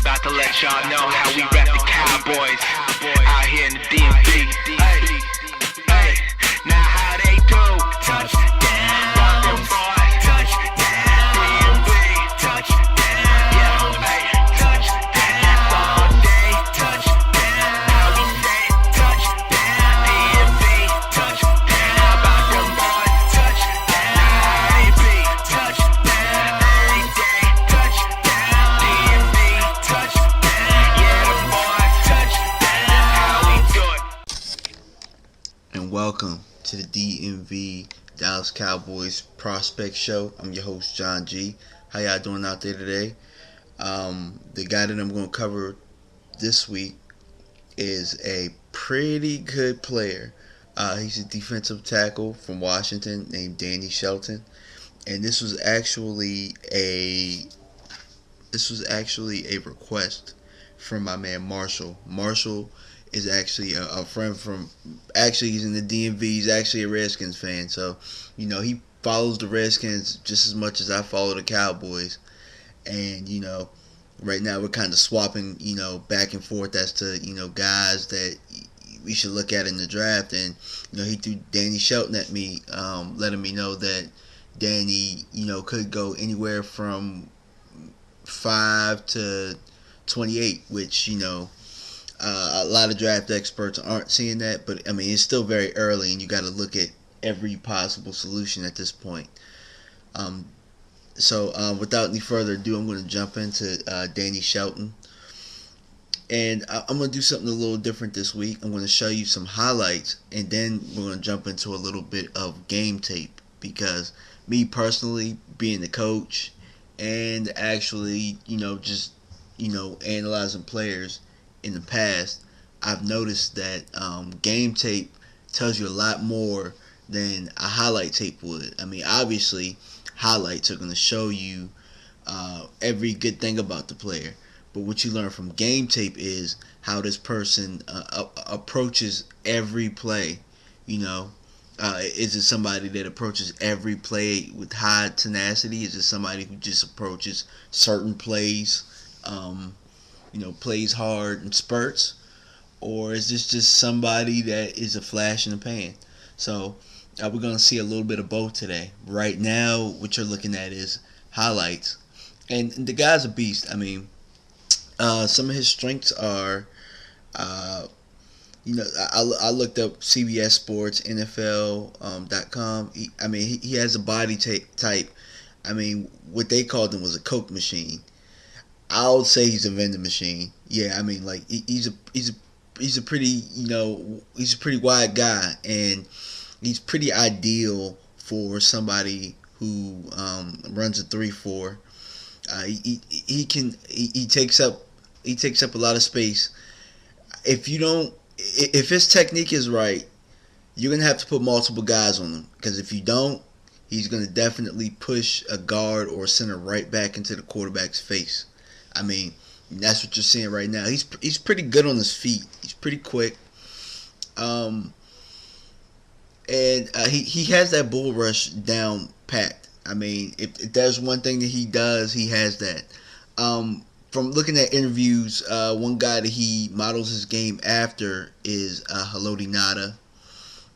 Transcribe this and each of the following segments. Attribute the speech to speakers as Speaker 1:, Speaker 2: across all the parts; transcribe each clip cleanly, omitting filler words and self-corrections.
Speaker 1: About to let y'all know how we rep the Cowboys out here in the DMV. Hey, now how they do? Touchdown, rock them boys. Touchdown, DMV. Touchdown, yeah, hey, touchdown all day. Touchdown, how we say touchdown, DMV. Touchdown, rock them boys. Touchdown, DMV. Touchdown every day. Touchdown, DMV. Touchdown, yeah, the boys. Touchdown, how we do it.
Speaker 2: And welcome to the DMV Dallas Cowboys Prospect Show. I'm your host, John G. How y'all doing out there today? The guy that I'm going to cover this week is a pretty good player. He's a defensive tackle from Washington named Danny Shelton, and this was actually a request from my man Marshall. Marshall is actually a friend from, he's in the DMV. He's actually a Redskins fan, so he follows the Redskins just as much as I follow the Cowboys. And right now we're kind of swapping back and forth as to guys that we should look at in the draft. And he threw Danny Shelton at me, letting me know that Danny could go anywhere from 5 to 28, which a lot of draft experts aren't seeing that, but I mean it's still very early, and you got to look at every possible solution at this point. So without any further ado, I'm going to jump into Danny Shelton, and I'm going to do something a little different this week. I'm going to show you some highlights, and then we're going to jump into a little bit of game tape, because me personally, being the coach and actually just analyzing players in the past, I've noticed that game tape tells you a lot more than a highlight tape would. I mean, obviously, highlights are going to show you every good thing about the player, but what you learn from game tape is how this person approaches every play. Is it somebody that approaches every play with high tenacity? Is it somebody who just approaches certain plays plays hard in spurts? Or is this just somebody that is a flash in the pan? So we're going to see a little bit of both today. Right now, what you're looking at is highlights. And the guy's a beast. I mean, some of his strengths are, I looked up CBS Sports, NFL.com. He has a body type. I mean, what they called him was a Coke machine. I would say he's a vending machine. Yeah, I mean, like he's a pretty he's a pretty wide guy, and he's pretty ideal for somebody who runs a 3-4. He takes up a lot of space. If his technique is right, you're gonna have to put multiple guys on him, because if you don't, he's gonna definitely push a guard or a center right back into the quarterback's face. I mean, that's what you're seeing right now. He's pretty good on his feet. He's pretty quick. And he has that bull rush down packed. I mean, if there's one thing that he does, he has that. From looking at interviews, one guy that he models his game after is Haloti Ngata.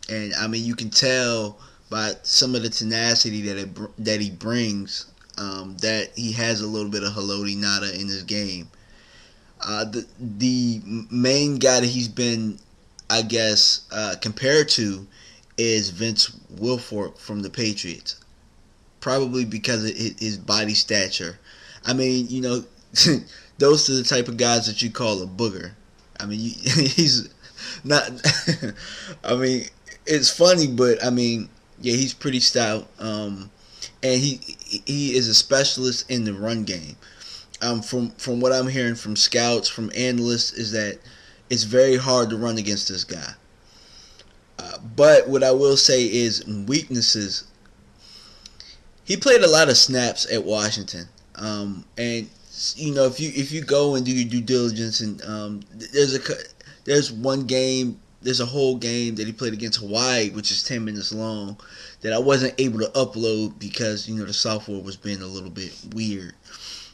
Speaker 2: And I mean, you can tell by some of the tenacity that he brings, that he has a little bit of Haloti Ngata in his game. The main guy that he's been, I guess, compared to is Vince Wilfork from the Patriots. Probably because of his body stature. I mean, those are the type of guys that you call a booger. I mean, he's not. I mean, it's funny, but I mean, yeah, he's pretty stout. And he is a specialist in the run game. From what I'm hearing from scouts, from analysts, is that it's very hard to run against this guy. But what I will say is weaknesses. He played a lot of snaps at Washington, and if you go and do your due diligence, and there's one game. There's a whole game that he played against Hawaii, which is 10 minutes long, that I wasn't able to upload because, the software was being a little bit weird.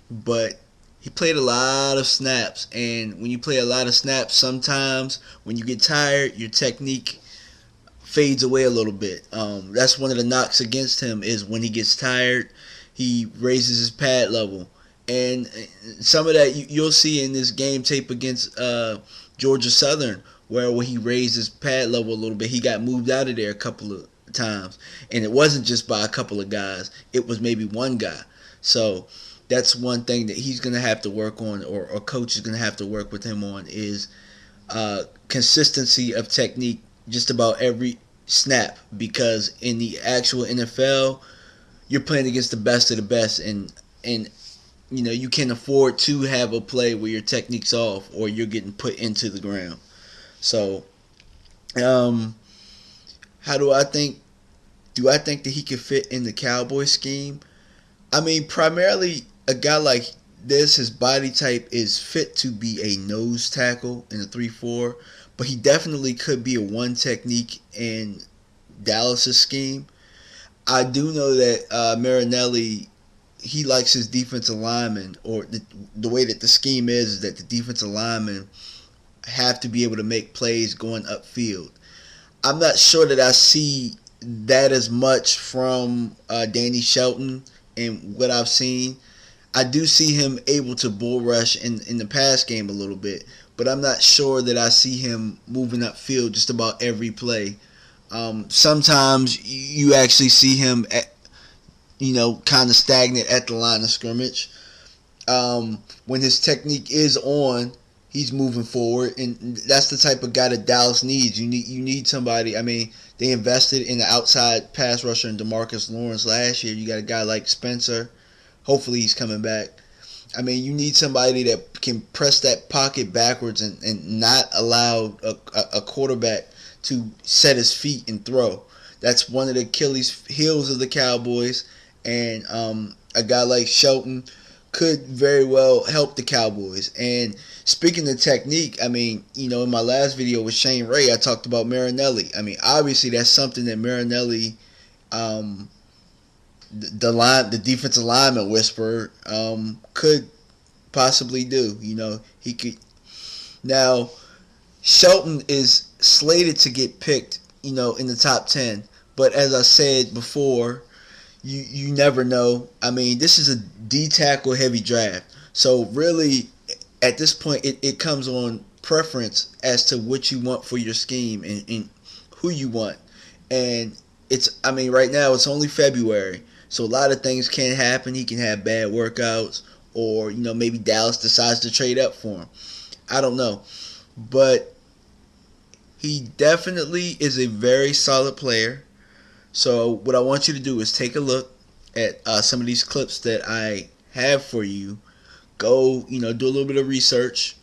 Speaker 2: But he played a lot of snaps, and when you play a lot of snaps, sometimes when you get tired, your technique fades away a little bit. That's one of the knocks against him is when he gets tired, he raises his pad level. And some of that you'll see in this game tape against Georgia Southern, where when he raised his pad level a little bit, he got moved out of there a couple of times. And it wasn't just by a couple of guys. It was maybe one guy. So that's one thing that he's going to have to work on, or coach is going to have to work with him on, is consistency of technique just about every snap. Because in the actual NFL, you're playing against the best of the best, and you know, you can't afford to have a play where your technique's off or you're getting put into the ground. So, how do I think that he could fit in the Cowboys scheme? I mean, primarily a guy like this, his body type is fit to be a nose tackle in a 3-4, but he definitely could be a one technique in Dallas's scheme. I do know that Marinelli, he likes his defensive linemen, or the way that the scheme is that the defensive linemen have to be able to make plays going upfield. I'm not sure that I see that as much from Danny Shelton in what I've seen. I do see him able to bull rush in the pass game a little bit, but I'm not sure that I see him moving upfield just about every play. Sometimes you actually see him kind of stagnant at the line of scrimmage. When his technique is on, he's moving forward, and that's the type of guy that Dallas needs. You need somebody. I mean, they invested in the outside pass rusher in DeMarcus Lawrence last year. You got a guy like Spencer. Hopefully he's coming back. I mean, you need somebody that can press that pocket backwards and not allow a quarterback to set his feet and throw. That's one of the Achilles heels of the Cowboys, and a guy like Shelton could very well help the Cowboys. And speaking of technique, I mean, in my last video with Shane Ray, I talked about Marinelli. I mean, obviously that's something that Marinelli, the defensive lineman whisperer, could possibly do. He could. Now, Shelton is slated to get picked, in the top 10. But as I said before, you never know. I mean, this is a D-tackle heavy draft. So really, at this point, it comes on preference as to what you want for your scheme and who you want. And right now it's only February. So a lot of things can happen. He can have bad workouts, or, maybe Dallas decides to trade up for him. I don't know. But he definitely is a very solid player. So what I want you to do is take a look at some of these clips that I have for you. Go, do a little bit of research.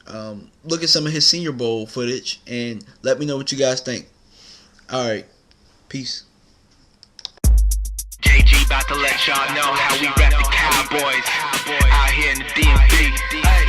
Speaker 2: Look at some of his Senior Bowl footage and let me know what you guys think. All right. Peace.
Speaker 1: JG about to let y'all know how we rep the Cowboys out here in the DMV.